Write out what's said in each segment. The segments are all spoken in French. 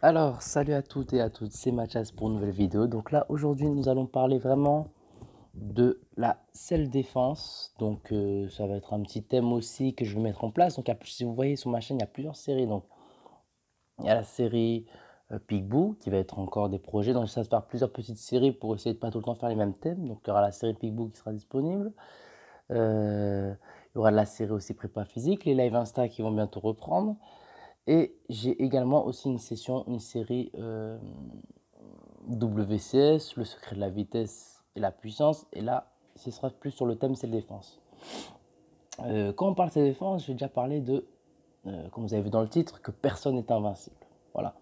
Alors, salut à toutes et à tous, c'est Mathias pour une nouvelle vidéo. Donc là, aujourd'hui, nous allons parler vraiment de la self-défense. Donc, ça va être un petit thème aussi que je vais mettre en place. Donc, si vous voyez sur ma chaîne, il y a plusieurs séries. Donc, il y a la série Peekaboo qui va être encore des projets. Donc, j'essaie de faire plusieurs petites séries pour essayer de pas tout le temps faire les mêmes thèmes. Donc, il y aura la série Peekaboo qui sera disponible. Il y aura la série aussi prépa physique, les live Insta qui vont bientôt reprendre. Et j'ai également aussi une série WCS, le secret de la vitesse et la puissance. Et là, ce sera plus sur le thème self-défense. Quand on parle self-défense, j'ai déjà parlé de, comme vous avez vu dans le titre, que personne n'est invincible. Voilà.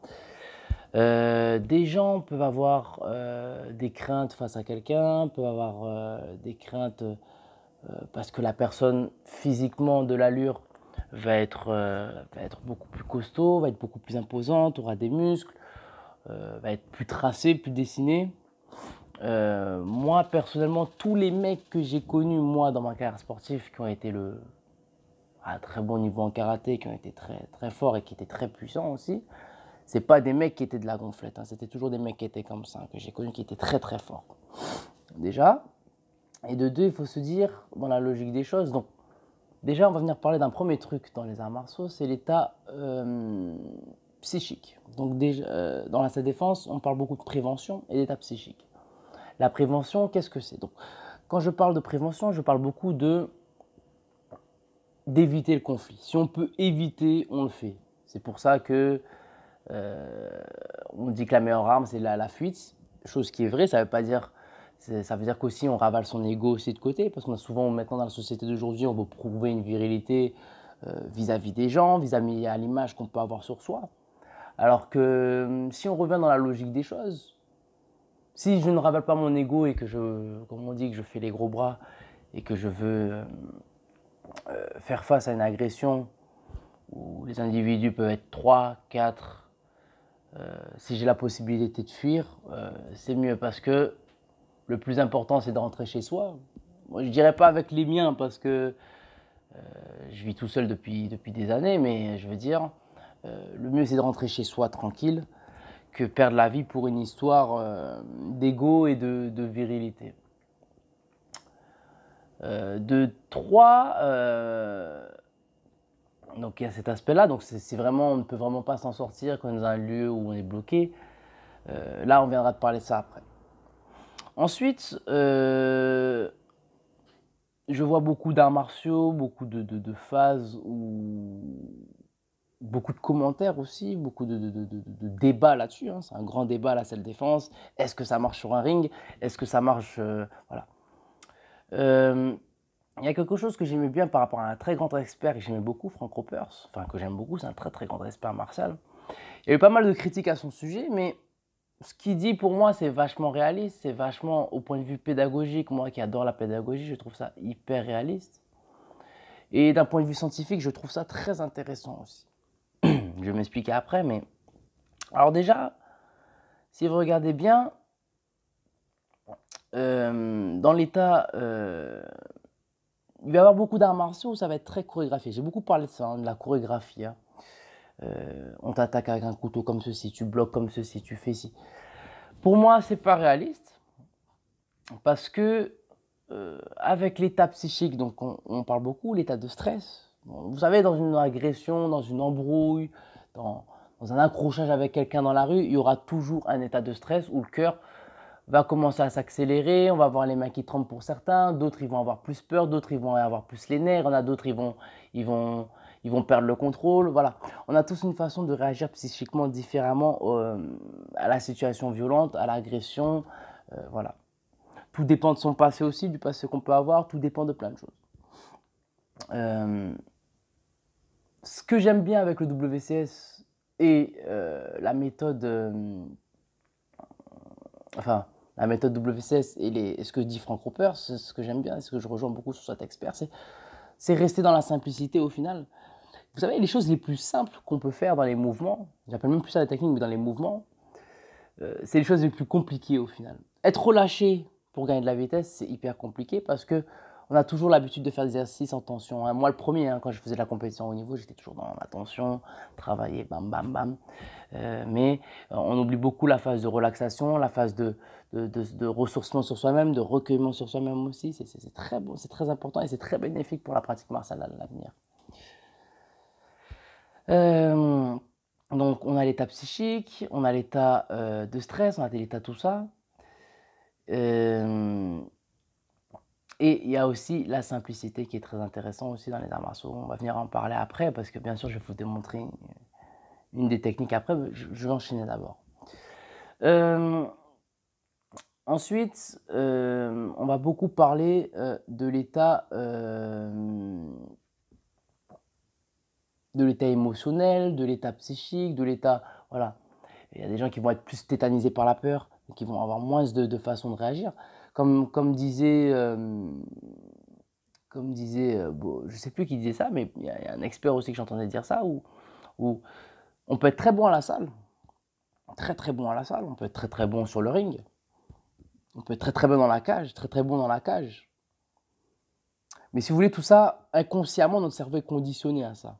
Des gens peuvent avoir des craintes face à quelqu'un, peuvent avoir des craintes parce que la personne physiquement de l'allure va être beaucoup plus costaud, va être beaucoup plus imposante, aura des muscles, va être plus tracée, plus dessinée. Moi, personnellement, tous les mecs que j'ai connus, moi, dans ma carrière sportive, qui ont été à très bon niveau en karaté, qui ont été très, très forts et qui étaient très puissants aussi, c'est pas des mecs qui étaient de la gonflette, hein. C'était toujours des mecs qui étaient comme ça, que j'ai connus, qui étaient très, très forts. Déjà. Et de deux, il faut se dire, dans la logique des choses, donc, déjà, on va venir parler d'un premier truc dans les arts martiaux, c'est l'état psychique. Donc, déjà, dans la self-défense, on parle beaucoup de prévention et d'état psychique. La prévention, qu'est-ce que c'est? Donc, quand je parle de prévention, je parle beaucoup d'éviter le conflit. Si on peut éviter, on le fait. C'est pour ça que on dit que la meilleure arme, c'est la fuite. Chose qui est vraie, ça veut pas dire. Ça veut dire qu'aussi on ravale son ego aussi de côté, parce qu'on a souvent, maintenant dans la société d'aujourd'hui, on veut prouver une virilité vis-à-vis des gens, vis-à-vis à l'image qu'on peut avoir sur soi. Alors que si on revient dans la logique des choses, si je ne ravale pas mon ego et que comme on dit, que je fais les gros bras et que je veux faire face à une agression où les individus peuvent être 3, 4, si j'ai la possibilité de fuir, c'est mieux parce que le plus important, c'est de rentrer chez soi. Moi, je dirais pas avec les miens parce que je vis tout seul depuis des années, mais je veux dire, le mieux, c'est de rentrer chez soi tranquille que perdre la vie pour une histoire d'ego et de virilité. De trois, donc il y a cet aspect-là, donc c'est vraiment, on ne peut vraiment pas s'en sortir quand on est dans un lieu où on est bloqué. Là, on viendra de parler de ça après. Ensuite, je vois beaucoup d'arts martiaux, beaucoup de phases où beaucoup de commentaires aussi, beaucoup de débats là-dessus, hein. C'est un grand débat, la self-défense. Est-ce que ça marche sur un ring? Est-ce que ça marche voilà. Il y a quelque chose que j'aimais bien par rapport à un très grand expert que j'aimais beaucoup, Frank Ropers, enfin que j'aime beaucoup, c'est un très très grand expert martial. Il y a eu pas mal de critiques à son sujet, mais ce qu'il dit pour moi c'est vachement réaliste, c'est vachement au point de vue pédagogique, moi qui adore la pédagogie, je trouve ça hyper réaliste. Et d'un point de vue scientifique, je trouve ça très intéressant aussi. Je vais m'expliquer après, mais alors déjà, si vous regardez bien, dans l'état, il va y avoir beaucoup d'arts martiaux où ça va être très chorégraphié. J'ai beaucoup parlé de ça, hein, de la chorégraphie, hein. On t'attaque avec un couteau comme ceci, tu bloques comme ceci, tu fais ci. Pour moi, c'est pas réaliste parce que avec l'état psychique, donc on parle beaucoup, l'état de stress. Bon, vous savez, dans une agression, dans une embrouille, dans un accrochage avec quelqu'un dans la rue, il y aura toujours un état de stress où le cœur va commencer à s'accélérer, on va avoir les mains qui tremblent pour certains, d'autres ils vont avoir plus peur, d'autres ils vont avoir plus les nerfs, il y en a d'autres ils vont, ils vont perdre le contrôle, voilà. On a tous une façon de réagir psychiquement différemment à la situation violente, à l'agression, voilà. Tout dépend de son passé aussi, du passé qu'on peut avoir, tout dépend de plein de choses. Euh, Ce que j'aime bien avec le WCS et la méthode, enfin, la méthode WCS et ce que dit Frank Roper, c'est ce que j'aime bien, et ce que je rejoins beaucoup sur cet expert, c'est rester dans la simplicité au final. Vous savez, les choses les plus simples qu'on peut faire dans les mouvements, j'appelle même plus ça la technique, mais dans les mouvements, c'est les choses les plus compliquées au final. Être relâché pour gagner de la vitesse, c'est hyper compliqué parce que On a toujours l'habitude de faire des exercices en tension, hein. Moi, le premier, hein, quand je faisais de la compétition au niveau, j'étais toujours dans la tension, travailler, bam, bam, bam. Mais on oublie beaucoup la phase de relaxation, la phase de ressourcement sur soi-même, de recueillement sur soi-même aussi. C'est très bon, c'est très important et c'est très bénéfique pour la pratique martiale à l'avenir. Euh, donc, on a l'état psychique, on a l'état de stress, on a l'état tout ça. Euh, et il y a aussi la simplicité qui est très intéressante aussi dans les arts martiaux. On va venir en parler après parce que bien sûr, je vais vous démontrer une des techniques après, mais je vais enchaîner d'abord. Ensuite, on va beaucoup parler de l'état émotionnel, de l'état psychique, de l'état... Voilà. Il y a des gens qui vont être plus tétanisés par la peur, et qui vont avoir moins de façons de réagir. Comme disait, bon, je ne sais plus qui disait ça, mais il y a un expert aussi que j'entendais dire ça, où on peut être très bon à la salle, très très bon à la salle, on peut être très très bon sur le ring, on peut être très très bon dans la cage, très très bon dans la cage. Mais si vous voulez, tout ça, inconsciemment, notre cerveau est conditionné à ça.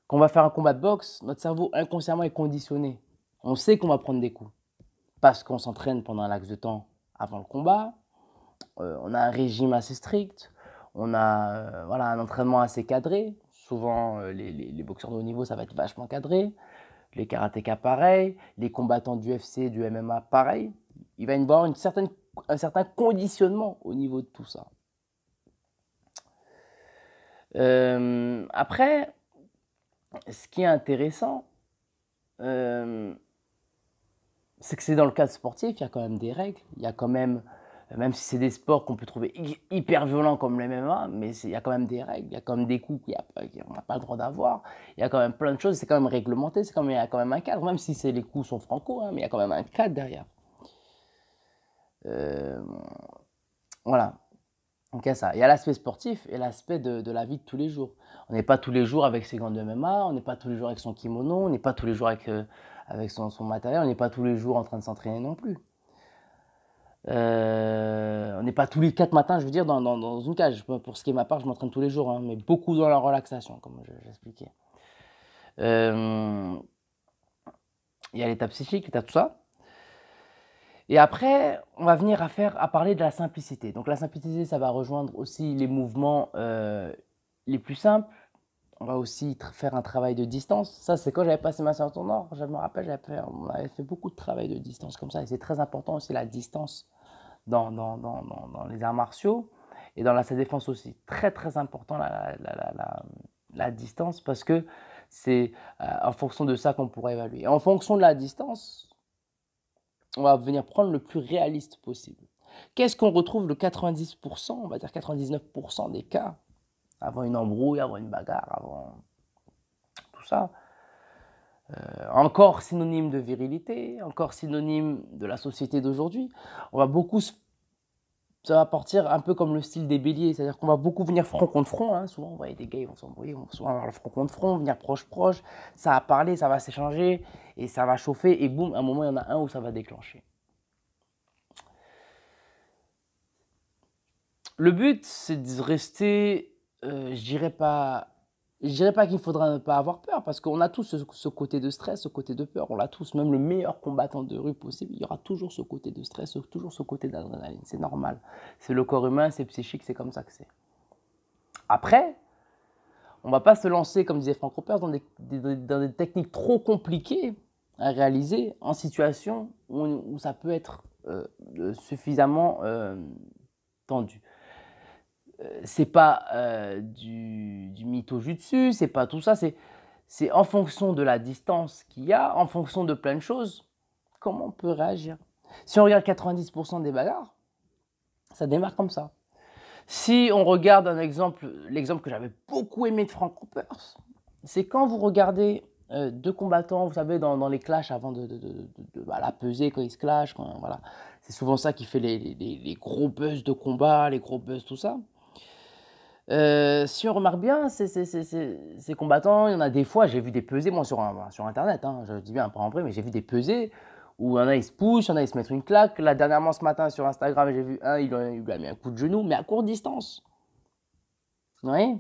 Quand on va faire un combat de boxe, notre cerveau inconsciemment est conditionné. On sait qu'on va prendre des coups parce qu'on s'entraîne pendant un laps de temps avant le combat. On a un régime assez strict. On a voilà, un entraînement assez cadré. Souvent, les boxeurs de haut niveau, ça va être vachement cadré. Les karatékas, pareil. Les combattants du UFC, du MMA, pareil. Il va y avoir un certain conditionnement au niveau de tout ça. Après, ce qui est intéressant, c'est que c'est dans le cadre sportif, il y a quand même des règles. Il y a quand même si c'est des sports qu'on peut trouver hyper violents comme le MMA, mais il y a quand même des règles. Il y a quand même des coups qu'on n'a pas le droit d'avoir. Il y a quand même plein de choses, c'est quand même réglementé, il y a quand même un cadre, même si les coups sont franco, hein, mais il y a quand même un cadre derrière. Voilà. Donc il y a ça. Il y a l'aspect sportif et l'aspect de la vie de tous les jours. On n'est pas tous les jours avec ses gants de MMA, on n'est pas tous les jours avec son kimono, on n'est pas tous les jours avec son matériel, on n'est pas tous les jours en train de s'entraîner non plus. On n'est pas tous les 4 matins, je veux dire, dans une cage. Pour ce qui est ma part, je m'entraîne tous les jours, hein, mais beaucoup dans la relaxation, comme j'expliquais. Il y a l'état psychique, l'état tout ça. Et après, on va venir à parler de la simplicité. Donc la simplicité, ça va rejoindre aussi les mouvements les plus simples. On va aussi faire un travail de distance. Ça, c'est quand j'avais passé ma ceinture noire. Je me rappelle, on avait fait beaucoup de travail de distance comme ça. Et c'est très important aussi la distance dans les arts martiaux et dans la défense aussi. Très, très important la distance parce que c'est en fonction de ça qu'on pourra évaluer. Et en fonction de la distance, on va venir prendre le plus réaliste possible. Qu'est-ce qu'on retrouve le 90%, on va dire 99% des cas, avant une embrouille, avant une bagarre, avant tout ça, encore synonyme de virilité, encore synonyme de la société d'aujourd'hui. On va beaucoup, ça va partir un peu comme le style des béliers, c'est-à-dire qu'on va beaucoup venir front contre front, hein. Souvent on voit des gars, ils vont s'embrouiller, ils vont souvent avoir le front contre front, venir proche, ça va parler, ça va s'échanger, et ça va chauffer, et boum, à un moment il y en a un où ça va déclencher. Le but, c'est de rester, je dirais pas qu'il faudra ne pas avoir peur, parce qu'on a tous ce côté de stress, ce côté de peur, on l'a tous, même le meilleur combattant de rue possible, il y aura toujours ce côté de stress, toujours ce côté d'adrénaline, c'est normal. C'est le corps humain, c'est psychique, c'est comme ça que c'est. Après, on ne va pas se lancer, comme disait Frank Ropers, dans des techniques trop compliquées à réaliser en situation où ça peut être suffisamment tendu. C'est pas du mytho-jutsu, c'est pas tout ça, c'est en fonction de la distance qu'il y a, en fonction de plein de choses, comment on peut réagir. Si on regarde 90% des bagarres, ça démarre comme ça. Si on regarde l'exemple que j'avais beaucoup aimé de Frank Ropers, c'est quand vous regardez deux combattants, vous savez, dans les clashs avant la pesée, quand ils se clashent, voilà. C'est souvent ça qui fait les gros buzz de combat, les gros buzz, tout ça. Si on remarque bien, ces combattants, il y en a des fois, j'ai vu des pesées, moi sur internet, hein, je dis bien pas en vrai, mais j'ai vu des pesées où il y en a ils se poussent, il y en a ils se mettent une claque. Là, dernièrement ce matin sur Instagram, j'ai vu un, il lui a mis un coup de genou, mais à courte distance. Oui.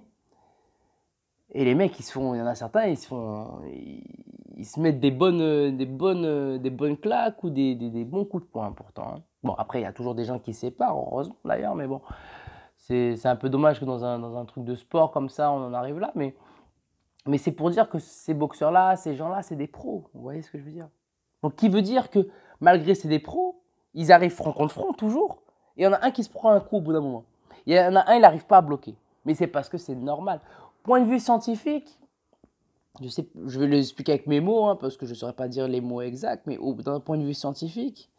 Et les mecs, il y en a certains, ils se mettent des bonnes claques ou des bons coups de poing pourtant, hein. Bon, après, il y a toujours des gens qui se séparent, heureusement d'ailleurs, mais bon, c'est un peu dommage que dans un truc de sport comme ça, on en arrive là, mais c'est pour dire que ces boxeurs-là, ces gens-là, c'est des pros. Vous voyez ce que je veux dire? Donc, qui veut dire que malgré c'est des pros, ils arrivent front contre front toujours. Et il y en a un qui se prend un coup au bout d'un moment. Il y en a un, il n'arrive pas à bloquer. Mais c'est parce que c'est normal. Point de vue scientifique, je vais l'expliquer avec mes mots, hein, parce que je ne saurais pas dire les mots exacts, mais d'un point de vue scientifique,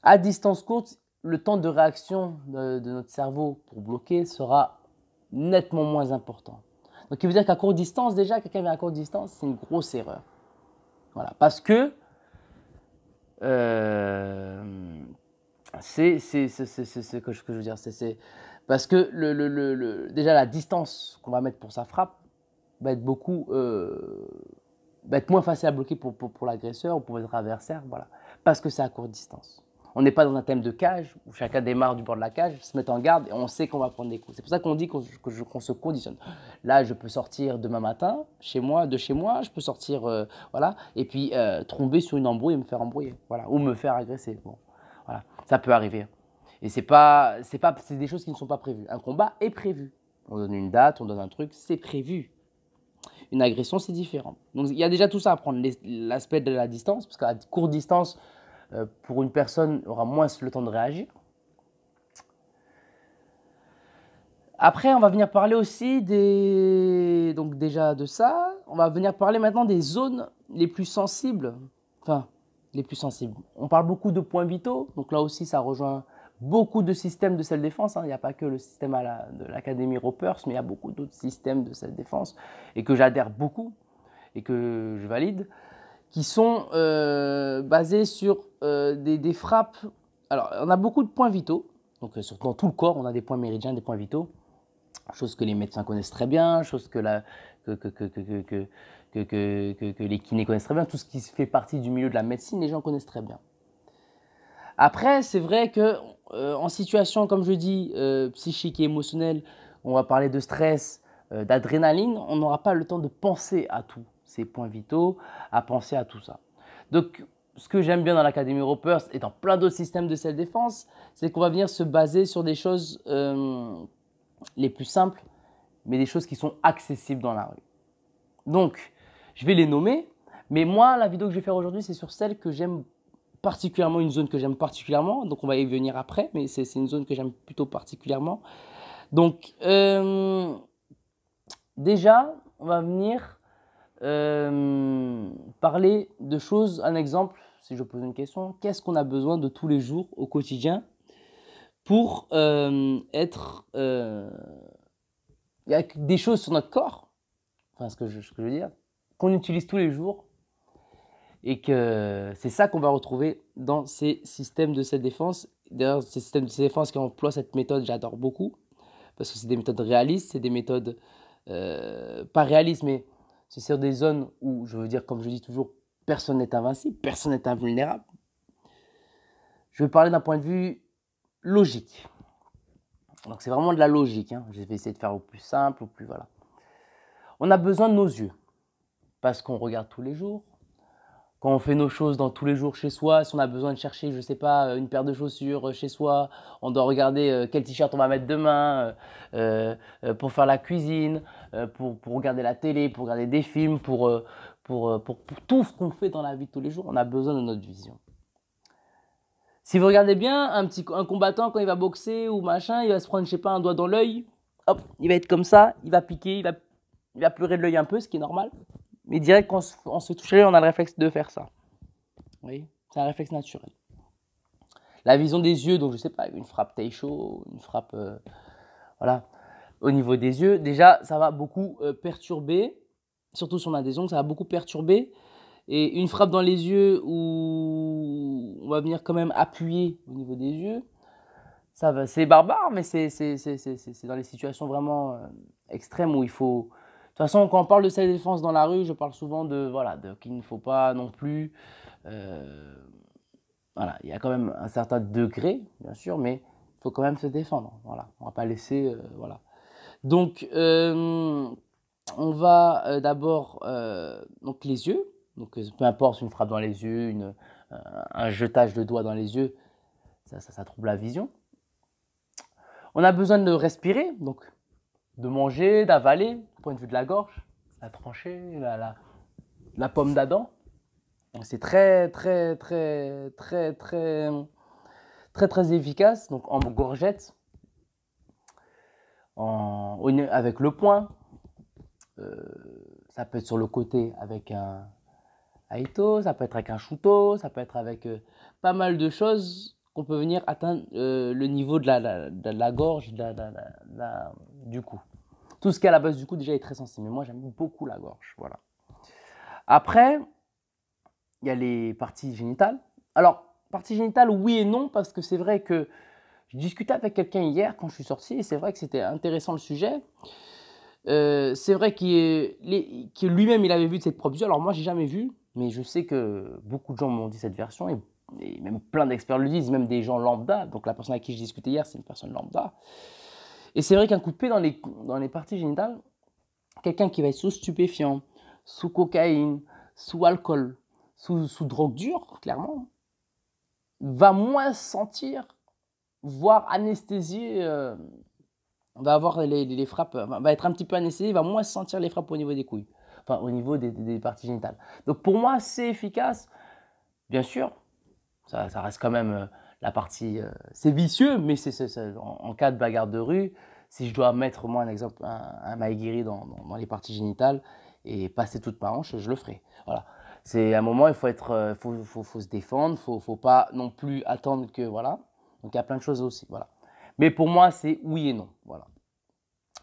à distance courte, le temps de réaction de notre cerveau pour bloquer sera nettement moins important. Donc, il veut dire qu'à courte distance, déjà, quelqu'un vient à courte distance, c'est une grosse erreur. Voilà. Parce que c'est ce que je veux dire. Parce que déjà, la distance qu'on va mettre pour sa frappe va être va être moins facile à bloquer pour l'agresseur ou pour votre adversaire. Voilà. Parce que c'est à courte distance. On n'est pas dans un thème de cage où chacun démarre du bord de la cage, se met en garde et on sait qu'on va prendre des coups. C'est pour ça qu'on dit qu'on se conditionne. Là, je peux sortir demain matin de chez moi, je peux sortir, voilà, et puis tomber sur une embrouille et me faire embrouiller, voilà, ou me faire agresser. Bon, voilà, ça peut arriver. Et c'est des choses qui ne sont pas prévues. Un combat est prévu. On donne une date, on donne un truc, c'est prévu. Une agression, c'est différent. Donc il y a déjà tout ça à prendre, l'aspect de la distance, parce qu'à courte distance, pour une personne, aura moins le temps de réagir. Après, on va venir parler aussi donc déjà de ça, on va venir parler maintenant des zones les plus sensibles. Enfin, les plus sensibles. On parle beaucoup de points vitaux, donc là aussi, ça rejoint beaucoup de systèmes de self-défense, hein. Il n'y a pas que le système de l'Académie Ropers, mais il y a beaucoup d'autres systèmes de self-défense, et que j'adhère beaucoup, et que je valide, qui sont basés sur des frappes. Alors, on a beaucoup de points vitaux. Donc, dans tout le corps, on a des points méridiens, des points vitaux. Chose que les médecins connaissent très bien, chose que les kinés connaissent très bien. Tout ce qui fait partie du milieu de la médecine, les gens connaissent très bien. Après, c'est vrai que en situation, comme je dis, psychique et émotionnelle, on va parler de stress, d'adrénaline, on n'aura pas le temps de penser à tous ces points vitaux, à penser à tout ça. Donc, ce que j'aime bien dans l'Académie Ropers et dans plein d'autres systèmes de self-défense, c'est qu'on va venir se baser sur des choses les plus simples, mais des choses qui sont accessibles dans la rue. Donc, je vais les nommer, mais moi, la vidéo que je vais faire aujourd'hui, c'est sur celle que j'aime particulièrement, une zone que j'aime particulièrement, donc on va y venir après, mais c'est une zone que j'aime plutôt particulièrement. Donc, déjà, on va venir parler de choses, un exemple, si je pose une question, qu'est-ce qu'on a besoin de tous les jours au quotidien pour être... Il y a des choses sur notre corps, enfin ce que je veux dire, qu'on utilise tous les jours et que c'est ça qu'on va retrouver dans ces systèmes de self-défense. D'ailleurs, ces systèmes de self-défense qui emploient cette méthode, j'adore beaucoup parce que c'est des méthodes réalistes, c'est des méthodes pas réalistes, mais c'est sur des zones où, je veux dire, comme je dis toujours, personne n'est invincible, personne n'est invulnérable. Je vais parler d'un point de vue logique. Donc c'est vraiment de la logique, hein. Je vais essayer de faire au plus simple, au plus voilà. On a besoin de nos yeux parce qu'on regarde tous les jours. Quand on fait nos choses dans tous les jours chez soi, si on a besoin de chercher, je ne sais pas, une paire de chaussures chez soi, on doit regarder quel t-shirt on va mettre demain pour faire la cuisine, pour regarder la télé, pour regarder des films, pour tout ce qu'on fait dans la vie de tous les jours, on a besoin de notre vision. Si vous regardez bien, un combattant, quand il va boxer ou machin, il va se prendre, je sais pas, un doigt dans l'œil, hop, il va être comme ça, il va piquer, il va pleurer de l'œil un peu, ce qui est normal. Mais direct, quand on se touche l'œil, on a le réflexe de faire ça. Vous voyez, c'est un réflexe naturel. La vision des yeux, donc je sais pas, une frappe Taisho, une frappe, voilà, au niveau des yeux, déjà, ça va beaucoup perturber, surtout si on a des ongles, ça va beaucoup perturber. Et une frappe dans les yeux où on va venir quand même appuyer au niveau des yeux, ça va, c'est barbare, mais c'est dans les situations vraiment extrêmes où il faut... De toute façon, quand on parle de self-défense dans la rue, je parle souvent voilà, qu'il ne faut pas non plus... voilà, il y a quand même un certain degré, bien sûr, mais il faut quand même se défendre. Voilà, on ne va pas laisser... voilà. Donc, on va d'abord, donc les yeux. Donc, peu importe une frappe dans les yeux, un jetage de doigts dans les yeux, ça trouble la vision. On a besoin de respirer, donc de manger, d'avaler, point de vue de la gorge, la tranchée, la pomme d'Adam. C'est très, très, très, très, très, très, très efficace. Donc en gorgette, avec le poing. Ça peut être sur le côté avec un aito, ça peut être avec un shuto, ça peut être avec pas mal de choses qu'on peut venir atteindre le niveau de la gorge, du cou. Tout ce qui est à la base du cou déjà est très sensible, mais moi j'aime beaucoup la gorge. Voilà. Après, il y a les parties génitales. Alors, parties génitales, oui et non, parce que c'est vrai que je discutais avec quelqu'un hier quand je suis sorti, et c'est vrai que c'était intéressant le sujet. C'est vrai que lui-même il avait vu de cette propre vue. Alors moi j'ai jamais vu, mais je sais que beaucoup de gens m'ont dit cette version et même plein d'experts le disent, même des gens lambda. Donc la personne avec qui je discutais hier, c'est une personne lambda. Et c'est vrai qu'un coup de pied dans les parties génitales, quelqu'un qui va être sous stupéfiant, sous cocaïne, sous alcool, sous drogue dure, clairement, va moins sentir, voire anesthésier. On va avoir les frappes, va être un petit peu anesthésié, il va moins sentir les frappes au niveau des couilles, enfin au niveau des parties génitales. Donc pour moi, c'est efficace. Bien sûr, ça reste quand même la partie, c'est vicieux, mais en cas de bagarre de rue, si je dois mettre moi un exemple, un maïgiri dans les parties génitales et passer toute ma hanche, je le ferai. Voilà. C'est à un moment, il faut être, faut se défendre, faut pas non plus attendre que voilà. Donc il y a plein de choses aussi, voilà. Mais pour moi, c'est oui et non, voilà.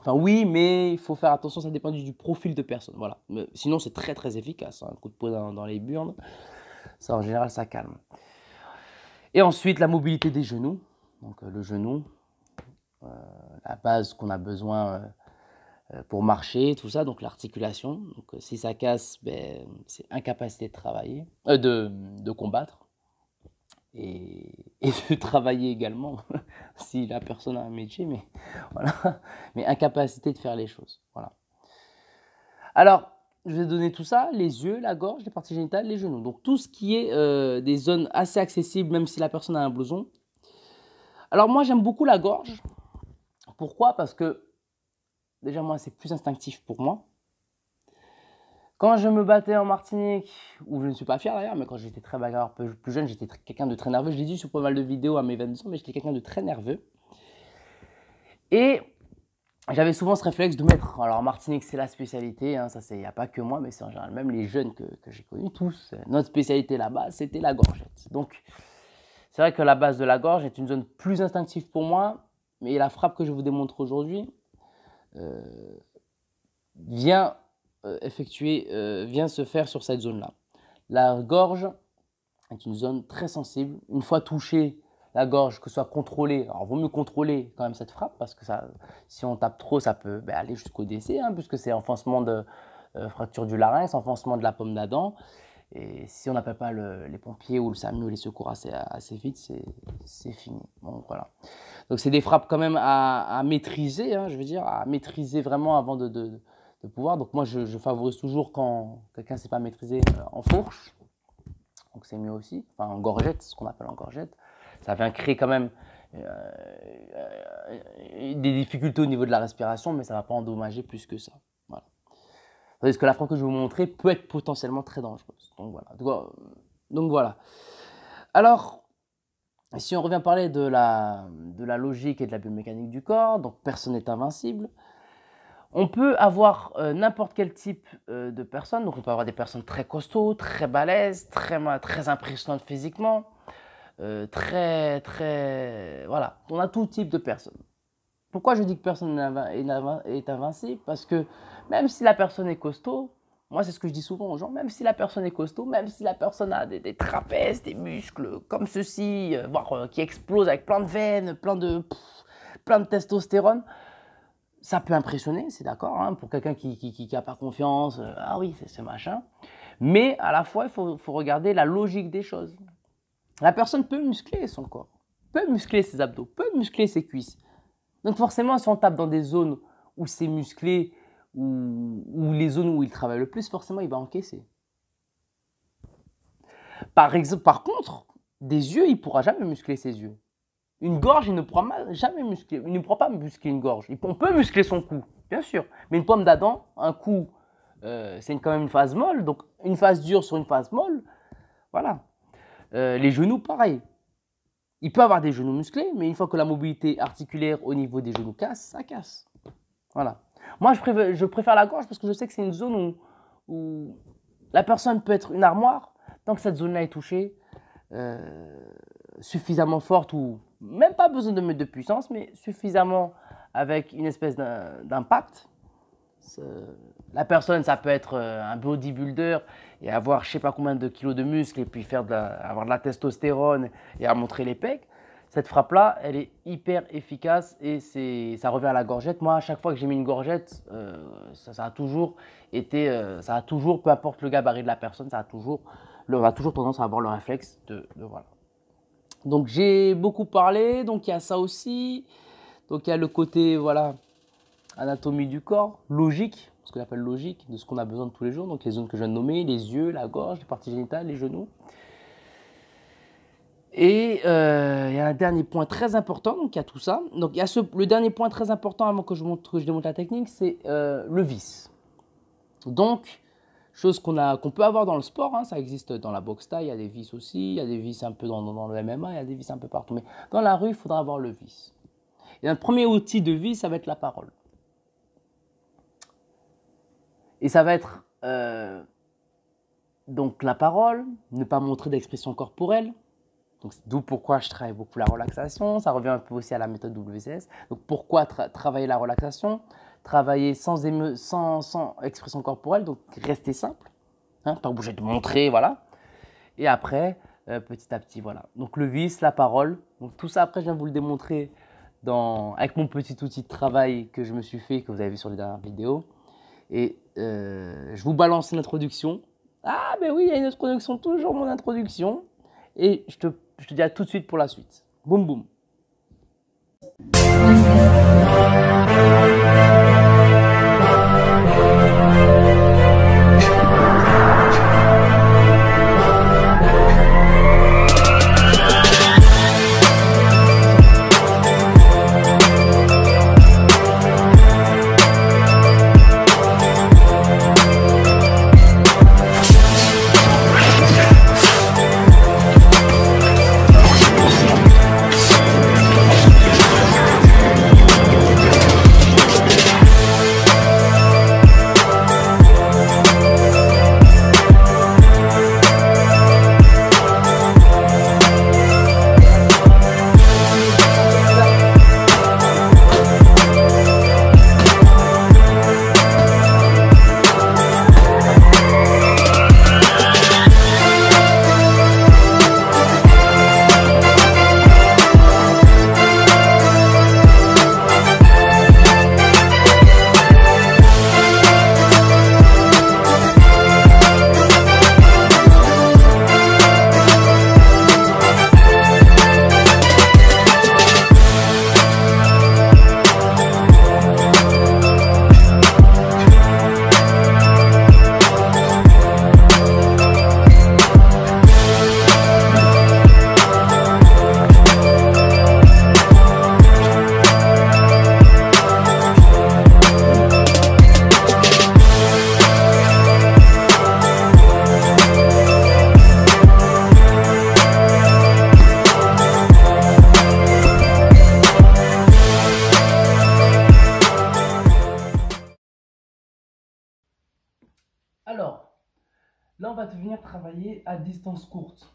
Enfin oui, mais il faut faire attention, ça dépend du profil de personne, voilà. Mais sinon, c'est très très efficace, hein. Un coup de poing dans les burnes, ça en général, ça calme. Et ensuite, la mobilité des genoux. Donc le genou, la base qu'on a besoin pour marcher, tout ça, donc l'articulation. Donc si ça casse, ben, c'est incapacité de travailler, de combattre. Et de travailler également, si la personne a un métier, mais voilà, mais incapacité de faire les choses, voilà. Alors, je vais donner tout ça, les yeux, la gorge, les parties génitales, les genoux. Donc tout ce qui est des zones assez accessibles, même si la personne a un blouson. Alors moi, j'aime beaucoup la gorge. Pourquoi? Parce que, déjà moi, c'est plus instinctif pour moi. Quand je me battais en Martinique, où je ne suis pas fier d'ailleurs, mais quand j'étais très bagarreur plus jeune, j'étais quelqu'un de très nerveux. Je l'ai dit sur pas mal de vidéos à mes 22 ans, mais j'étais quelqu'un de très nerveux. Et j'avais souvent ce réflexe de mettre. Alors en Martinique, c'est la spécialité, hein, ça il n'y a pas que moi, mais c'est en général même les jeunes que j'ai connus tous. Notre spécialité là-bas, c'était la gorgette. Donc c'est vrai que la base de la gorge est une zone plus instinctive pour moi, mais la frappe que je vous démontre aujourd'hui vient vient se faire sur cette zone-là. La gorge est une zone très sensible. Une fois touchée, la gorge, que ce soit contrôlée, alors il vaut mieux contrôler quand même cette frappe parce que ça, si on tape trop, ça peut aller jusqu'au décès, hein, puisque c'est enfoncement de fracture du larynx, enfoncement de la pomme d'Adam. Et si on n'appelle pas les pompiers ou le SAMU ou les secours assez vite, c'est fini. Bon, voilà. Donc c'est des frappes quand même à maîtriser, hein, je veux dire, à maîtriser vraiment avant de pouvoir. Donc moi, je favorise toujours quand quelqu'un ne sait pas maîtriser en fourche. Donc c'est mieux aussi. Enfin, en gorgette, ce qu'on appelle en gorgette. Ça vient créer quand même des difficultés au niveau de la respiration, mais ça ne va pas endommager plus que ça. Voilà. Tandis que la frappe que je vais vous montrer peut être potentiellement très dangereuse. Donc voilà. Donc voilà. Alors, si on revient parler de la logique et de la biomécanique du corps, donc personne n'est invincible. On peut avoir n'importe quel type de personne. Donc on peut avoir des personnes très costauds, très balèzes, très impressionnantes physiquement, voilà. On a tout type de personnes. Pourquoi je dis que personne est invincible? Parce que même si la personne est costaud, moi c'est ce que je dis souvent aux gens, même si la personne est costaud, même si la personne a des trapèzes, des muscles comme ceci, voire qui explosent avec plein de veines, plein de testostérone, ça peut impressionner, c'est d'accord, hein, pour quelqu'un qui n'a pas confiance, ah oui, c'est machin. Mais à la fois, il faut regarder la logique des choses. La personne peut muscler son corps, peut muscler ses abdos, peut muscler ses cuisses. Donc forcément, si on tape dans des zones où c'est musclé, ou les zones où il travaille le plus, forcément, il va encaisser. Par contre, des yeux, il ne pourra jamais muscler ses yeux. Une gorge, il ne pourra jamais muscler. Il ne pourra pas muscler une gorge. On peut muscler son cou, bien sûr. Mais une pomme d'Adam, un cou, c'est quand même une phase molle. Donc, une phase dure sur une phase molle, voilà. Les genoux, pareil. Il peut avoir des genoux musclés, mais une fois que la mobilité articulaire au niveau des genoux casse, ça casse. Voilà. Moi, je préfère la gorge parce que je sais que c'est une zone où la personne peut être une armoire. Tant que cette zone-là est touchée, suffisamment forte, ou même pas besoin de mettre de puissance, mais suffisamment avec une espèce d'impact. La personne, ça peut être un bodybuilder et avoir je sais pas combien de kilos de muscles et puis avoir de la testostérone et à montrer les pecs. Cette frappe-là, elle est hyper efficace et ça revient à la gorgette. Moi, à chaque fois que j'ai mis une gorgette, ça a toujours été, peu importe le gabarit de la personne, on a toujours tendance à avoir le réflexe de voilà. Donc j'ai beaucoup parlé, donc il y a ça aussi. Donc il y a le côté, voilà, anatomie du corps, logique, ce qu'on appelle logique, de ce qu'on a besoin de tous les jours. Donc les zones que je viens de nommer, les yeux, la gorge, les parties génitales, les genoux. Et il y a un dernier point très important, donc il y a tout ça. Donc il y a le dernier point très important avant que je démontre la technique, c'est le vice. Donc, chose qu'on peut avoir dans le sport, hein, ça existe dans la boxe thaï, il y a des vis aussi, il y a des vis un peu dans le MMA, il y a des vis un peu partout. Mais dans la rue, il faudra avoir le vice. Et notre premier outil de vis, ça va être la parole. Et ça va être donc la parole, ne pas montrer d'expression corporelle. Donc, d'où pourquoi je travaille beaucoup la relaxation. Ça revient un peu aussi à la méthode WCS. Donc, pourquoi travailler la relaxation? Travailler sans expression corporelle, donc rester simple. Hein, pas obligé de montrer, voilà. Et après, petit à petit, voilà. Donc, le vice, la parole. Donc, tout ça, après, je viens vous le démontrer avec mon petit outil de travail que je me suis fait, que vous avez vu sur les dernières vidéos. Et je vous balance une introduction. Ah, ben oui, il y a une introduction, toujours mon introduction. Et je te dis à tout de suite pour la suite. Boum, boum. Alors, là, on va venir travailler à distance courte.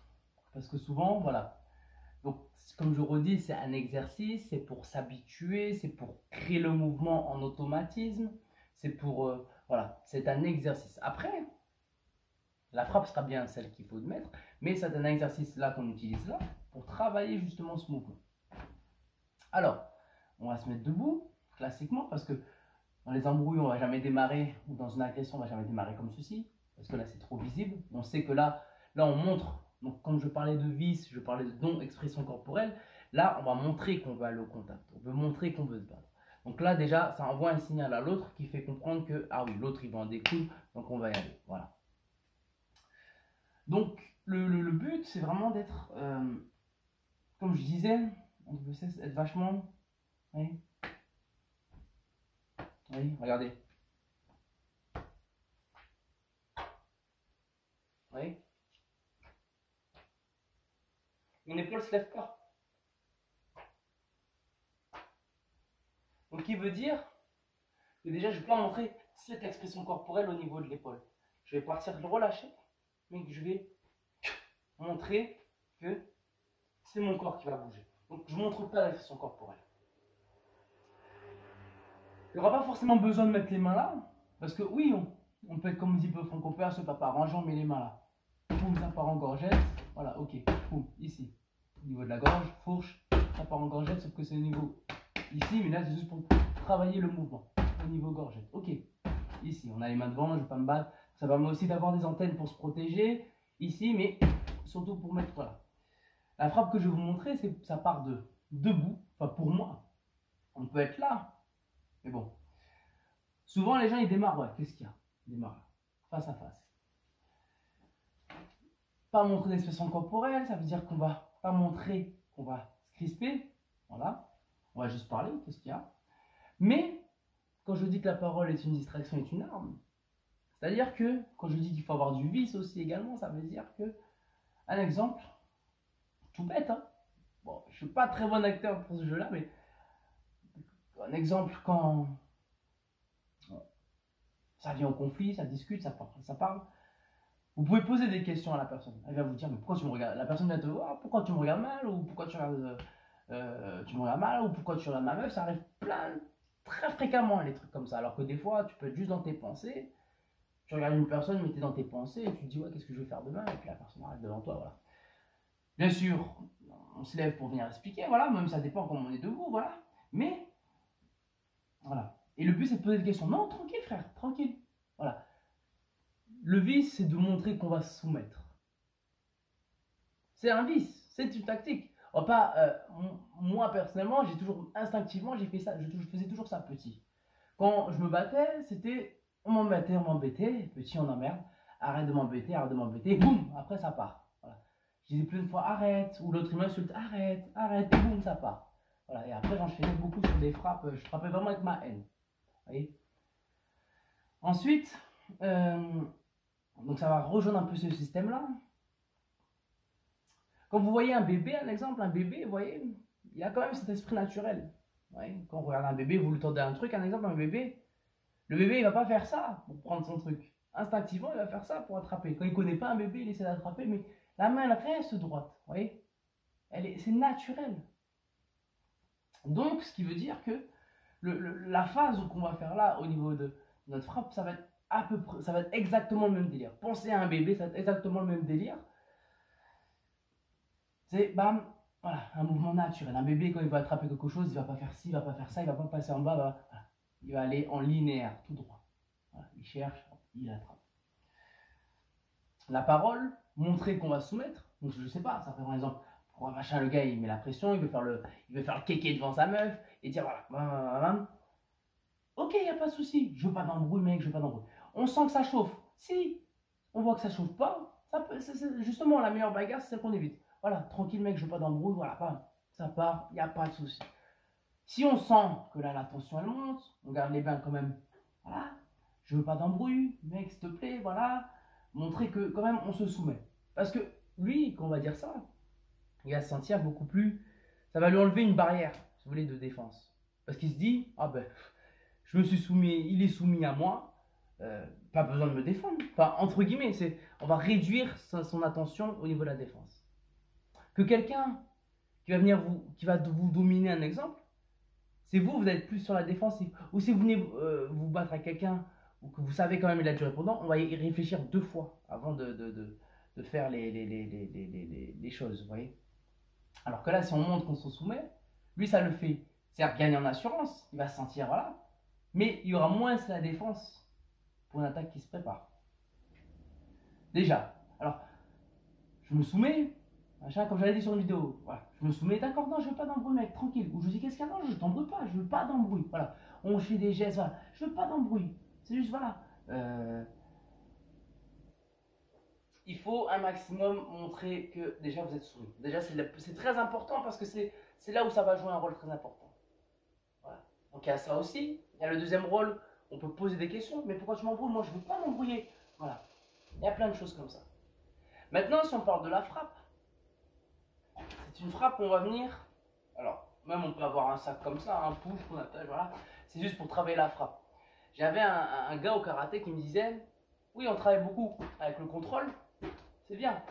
Parce que souvent, voilà. Donc, comme je redis, c'est un exercice, c'est pour s'habituer, c'est pour créer le mouvement en automatisme. C'est pour, voilà, c'est un exercice. Après, la frappe sera bien celle qu'il faut mettre, mais c'est un exercice là qu'on utilise là pour travailler justement ce mouvement. Alors, on va se mettre debout, classiquement, parce que dans les embrouilles, on ne va jamais démarrer, ou dans une agression, on ne va jamais démarrer comme ceci, parce que là, c'est trop visible. On sait que là, on montre, donc comme je parlais de vice, je parlais de non-expression corporelle, là, on va montrer qu'on veut aller au contact, on veut montrer qu'on veut se battre. Donc là, déjà, ça envoie un signal à l'autre qui fait comprendre que, ah oui, l'autre, il va en découdre, donc on va y aller. Voilà. Donc, le but, c'est vraiment d'être, comme je disais, on veut être vachement... Oui, oui, regardez. Oui. Mon épaule ne se lève pas. Donc, qui veut dire que déjà, je ne vais pas montrer cette expression corporelle au niveau de l'épaule. Je vais partir de relâcher, mais que je vais montrer que c'est mon corps qui va bouger. Donc, je ne montre pas l'expression corporelle. Il n'y aura pas forcément besoin de mettre les mains là, parce que oui, on peut être comme dit Franco Père, ce papa arrangeant, on met les mains là. Boum, ça part en gorgette. Voilà, ok. Boum, ici. Au niveau de la gorge, fourche, ça part en gorgette, sauf que c'est au niveau ici, mais là c'est juste pour travailler le mouvement. Au niveau gorgette. Ok. Ici, on a les mains devant, je ne vais pas me battre. Ça permet aussi d'avoir des antennes pour se protéger. Ici, mais surtout pour mettre. Voilà. La frappe que je vais vous montrer, c'est ça part de debout. Enfin, pour moi, on peut être là. Mais bon. Souvent, les gens, ils démarrent. Ouais, qu'est-ce qu'il y a? Ils démarrent là. Face à face. Pas montrer d'expression corporelle, ça veut dire qu'on va pas montrer qu'on va se crisper. Voilà. On va juste parler, qu'est-ce qu'il y a. Mais, quand je dis que la parole est une distraction, est une arme, c'est-à-dire que, quand je dis qu'il faut avoir du vice aussi également, ça veut dire que, un exemple, tout bête, hein. Bon, je suis pas très bon acteur pour ce jeu-là, mais un exemple, quand ça vient au conflit, ça discute, ça parle, vous pouvez poser des questions à la personne. Elle va vous dire, mais pourquoi tu me regardes? La personne va te voir, pourquoi tu me regardes mal? Ou pourquoi tu me regardes mal? Ou pourquoi tu regardes ma meuf? Ça arrive très fréquemment, les trucs comme ça. Alors que des fois, tu peux être juste dans tes pensées. Tu regardes une personne, mais tu es dans tes pensées, et tu te dis, ouais, qu'est-ce que je vais faire demain? Et puis la personne arrive devant toi, voilà. Bien sûr, on se lève pour venir expliquer, voilà, même ça dépend comment on est debout, voilà. Mais, voilà. Et le but, c'est de poser des questions. Non, tranquille, frère, tranquille. Voilà. Le vice, c'est de montrer qu'on va se soumettre. C'est un vice, c'est une tactique. Oh, pas, moi, personnellement, j'ai toujours, instinctivement, j'ai fait ça, je faisais toujours ça petit. Quand je me battais, c'était, on m'embêtait, petit, on emmerde, arrête de m'embêter, boum, après ça part. Voilà. Je disais plein de fois, arrête, ou l'autre il m'insulte, arrête, boum, ça part. Voilà. Et après, j'enchaînais beaucoup sur des frappes, je frappais vraiment avec ma haine. Vous voyez. Ensuite, donc ça va rejoindre un peu ce système-là. Quand vous voyez un bébé, un exemple, un bébé, vous voyez, il a quand même cet esprit naturel. Ouais, quand vous regardez un bébé, vous lui tendez un truc, un exemple, un bébé, le bébé, il va pas faire ça pour prendre son truc. Instinctivement, il va faire ça pour attraper. Quand il connaît pas un bébé, il essaie d'attraper, mais la main, elle reste droite. Vous voyez, c'est naturel. Donc, ce qui veut dire que la phase qu'on va faire là, au niveau de notre frappe, ça va être à peu près, ça va être exactement le même délire. Pensez à un bébé, ça va être exactement le même délire. C'est bam, voilà, un mouvement naturel. Un bébé, quand il va attraper quelque chose, il va pas faire ci, il va pas faire ça, il va pas passer en bas, voilà. Il va aller en linéaire, tout droit. Voilà, il cherche, il attrape. La parole, montrer qu'on va se soumettre. Donc je sais pas, ça fait par exemple, pour un machin, le gars il met la pression, il veut faire le kéké devant sa meuf et dire voilà, ok, il n'y a pas de souci, je veux pas d'embrouille, mec, je veux pas d'embrouille. On sent que ça chauffe. Si on voit que ça chauffe pas, c'est justement la meilleure bagarre, c'est celle qu'on évite. Voilà, tranquille mec, je veux pas d'embrouille, voilà, ça part, il n'y a pas de souci. Si on sent que là la tension elle monte, on garde les bains quand même, voilà, je veux pas d'embrouille, mec, s'il te plaît, voilà, montrer que quand même on se soumet. Parce que lui, quand on va dire ça, il va se sentir beaucoup plus, ça va lui enlever une barrière, si vous voulez, de défense. Parce qu'il se dit, ah ben, je me suis soumis, il est soumis à moi, pas besoin de me défendre. Enfin, entre guillemets, on va réduire son attention au niveau de la défense. Que quelqu'un qui va venir qui va vous dominer, un exemple, c'est vous êtes plus sur la défensive. Ou si vous venez vous battre à quelqu'un, ou que vous savez quand même il a du répondant, on va y réfléchir 2 fois avant de faire les choses, vous voyez. Alors que là, si on montre qu'on se soumet, lui ça le fait, certes gagner en assurance, il va se sentir, voilà, mais il y aura moins la défense pour une attaque qui se prépare. Déjà, alors, je me soumets, machin, comme j'avais dit sur une vidéo. Voilà. Je me soumets, d'accord, non, je veux pas d'embrouille, mec, tranquille. Ou je dis, qu'est-ce qu'il y a? Non, je t'embrouille pas, je veux pas d'embrouille. Voilà. On fait des gestes, voilà. Je veux pas d'embrouille. C'est juste, voilà. Il faut un maximum montrer que déjà vous êtes soumis. Déjà, c'est très important parce que c'est là où ça va jouer un rôle très important. Voilà. Donc il y a ça aussi. Il y a le deuxième rôle, on peut poser des questions. Mais pourquoi tu m'embrouilles? Moi, je ne veux pas m'embrouiller. Voilà. Il y a plein de choses comme ça. Maintenant, si on parle de la frappe, c'est une frappe où on va venir. Alors, même on peut avoir un sac comme ça, un push qu'on attache, voilà. C'est juste pour travailler la frappe. J'avais un gars au karaté qui me disait, oui, on travaille beaucoup avec le contrôle, c'est bien.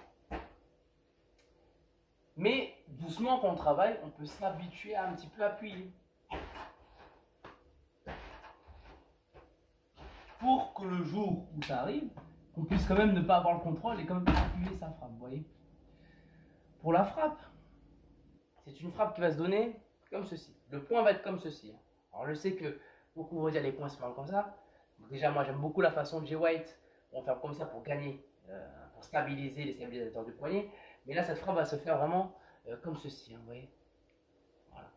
Mais doucement, quand on travaille, on peut s'habituer à un petit peu appuyer. Pour que le jour où ça arrive, on puisse quand même ne pas avoir le contrôle et quand même appuyer sa frappe, vous voyez. Pour la frappe, c'est une frappe qui va se donner comme ceci. Le point va être comme ceci. Alors je sais que beaucoup vont dire les points se forment comme ça. Donc déjà moi j'aime beaucoup la façon de Jay White. On va faire comme ça pour gagner, pour stabiliser les stabilisateurs du poignet. Mais là cette frappe va se faire vraiment comme ceci, vous voyez. Voilà.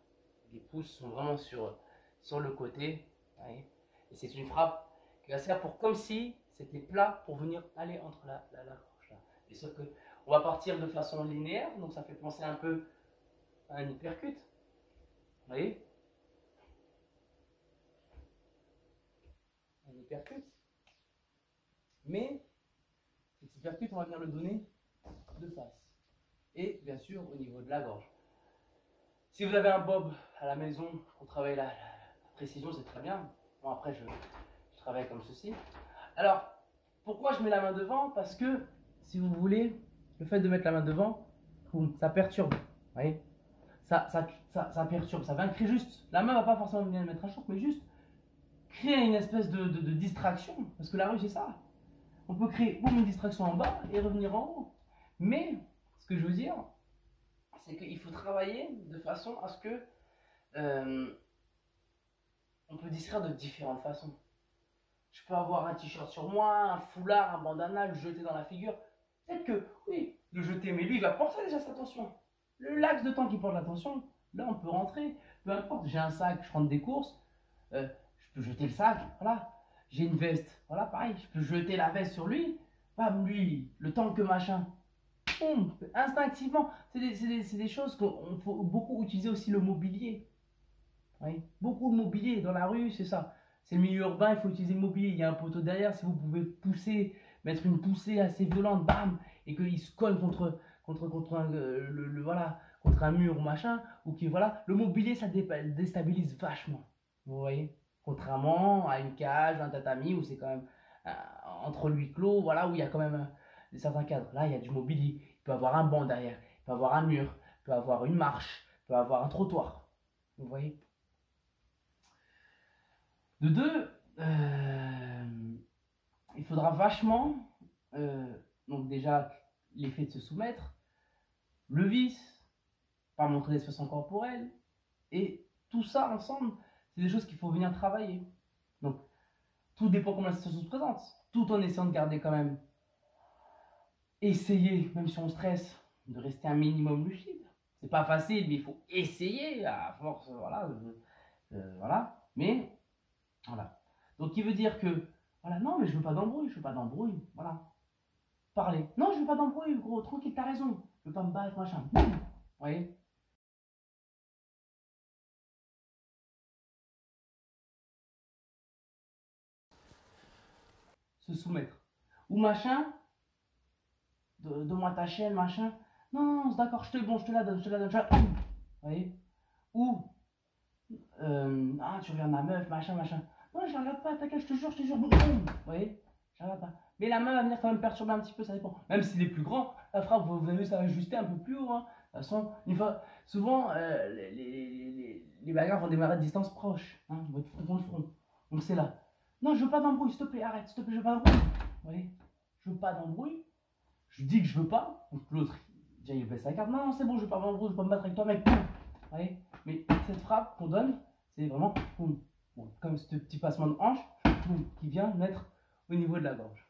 Les pouces sont vraiment sur le côté. Vous voyez. Et c'est une frappe qui va se faire pour comme si c'était plat pour venir aller entre la gorge. Là. Et sauf que on va partir de façon linéaire, donc ça fait penser un peu à un hypercute. Vous voyez? Un hypercute. Mais cet hypercute, on va venir le donner de face. Et bien sûr au niveau de la gorge. Si vous avez un bob à la maison pour travailler la précision, c'est très bien. Bon, après, je travaille comme ceci. Alors, pourquoi je mets la main devant? Parce que, si vous voulez, le fait de mettre la main devant, ça perturbe. Vous voyez, ça perturbe. Ça vient créer juste. La main ne va pas forcément venir mettre un choc, mais juste créer une espèce de distraction. Parce que la rue, c'est ça. On peut créer une distraction en bas et revenir en haut. Mais, ce que je veux dire, c'est qu'il faut travailler de façon à ce que on peut distraire de différentes façons. Je peux avoir un t-shirt sur moi, un foulard, un bandana, le jeter dans la figure. Peut-être que, oui, le jeter, mais lui, il va porter déjà sa tension. Le laps de temps qui porte l'attention, là, on peut rentrer. Peu importe, j'ai un sac, je rentre des courses, je peux jeter le sac, voilà. J'ai une veste, voilà, pareil, je peux jeter la veste sur lui. Bam, lui, le temps que machin. Boum, instinctivement, c'est des choses qu'on faut beaucoup utiliser aussi le mobilier. Oui. Beaucoup de mobilier dans la rue, c'est ça. C'est le milieu urbain, il faut utiliser le mobilier. Il y a un poteau derrière, si vous pouvez pousser, mettre une poussée assez violente, bam, et qu'il se colle contre voilà, contre un mur ou machin, ou qui voilà, le mobilier ça déstabilise vachement. Vous voyez, contrairement à une cage, un tatami où c'est quand même entre huis clos, voilà, où il y a quand même certains cadres. Là, il y a du mobilier. Il peut y avoir un banc derrière, il peut y avoir un mur, il peut y avoir une marche, il peut y avoir un trottoir. Vous voyez. De deux, il faudra vachement, donc déjà l'effet de se soumettre, le vice, pas montrer d'expression corporelle, et tout ça ensemble, c'est des choses qu'il faut venir travailler. Donc tout dépend comment la situation se présente, tout en essayant de garder quand même, essayer, même si on stresse, de rester un minimum lucide. C'est pas facile, mais il faut essayer à force, voilà, voilà, mais voilà. Donc, il veut dire que, voilà, non, mais je veux pas d'embrouille, je veux pas d'embrouille, voilà. Parler. Non, je veux pas d'embrouille, gros, tranquille, t'as raison. Je veux pas me battre, machin. Vous voyez? Se soumettre. Ou machin, donne-moi ta chaîne, machin. Non, non, non, c'est d'accord, je te la donne, je te la donne. Vous voyez? Ou, ah, tu regardes ma meuf, machin, machin. Non, je regarde pas, t'inquiète, je te jure, je te jure. Vous voyez? Je regarde pas. Mais la main va venir quand même perturber un petit peu, ça dépend. Même s'il est plus grand, la frappe, vous avez vu, ça va ajuster un peu plus haut. Hein. De toute façon, une fois, souvent, les bagarres vont démarrer de distance proche, hein, votre front contre front. Donc c'est là. Non, je veux pas d'embrouille, s'il te plaît, arrête, s'il te plaît, je veux pas d'embrouille. Vous voyez? Je veux pas d'embrouille. Je dis que je veux pas. Donc l'autre, déjà, il baisse sa carte. Non, non, c'est bon, je veux pas d'embrouille, je veux pas me battre avec toi, mec. Vous voyez? Mais cette frappe qu'on donne, c'est vraiment, boum, bon, comme ce petit passement de hanche, boum, qui vient mettre au niveau de la gorge.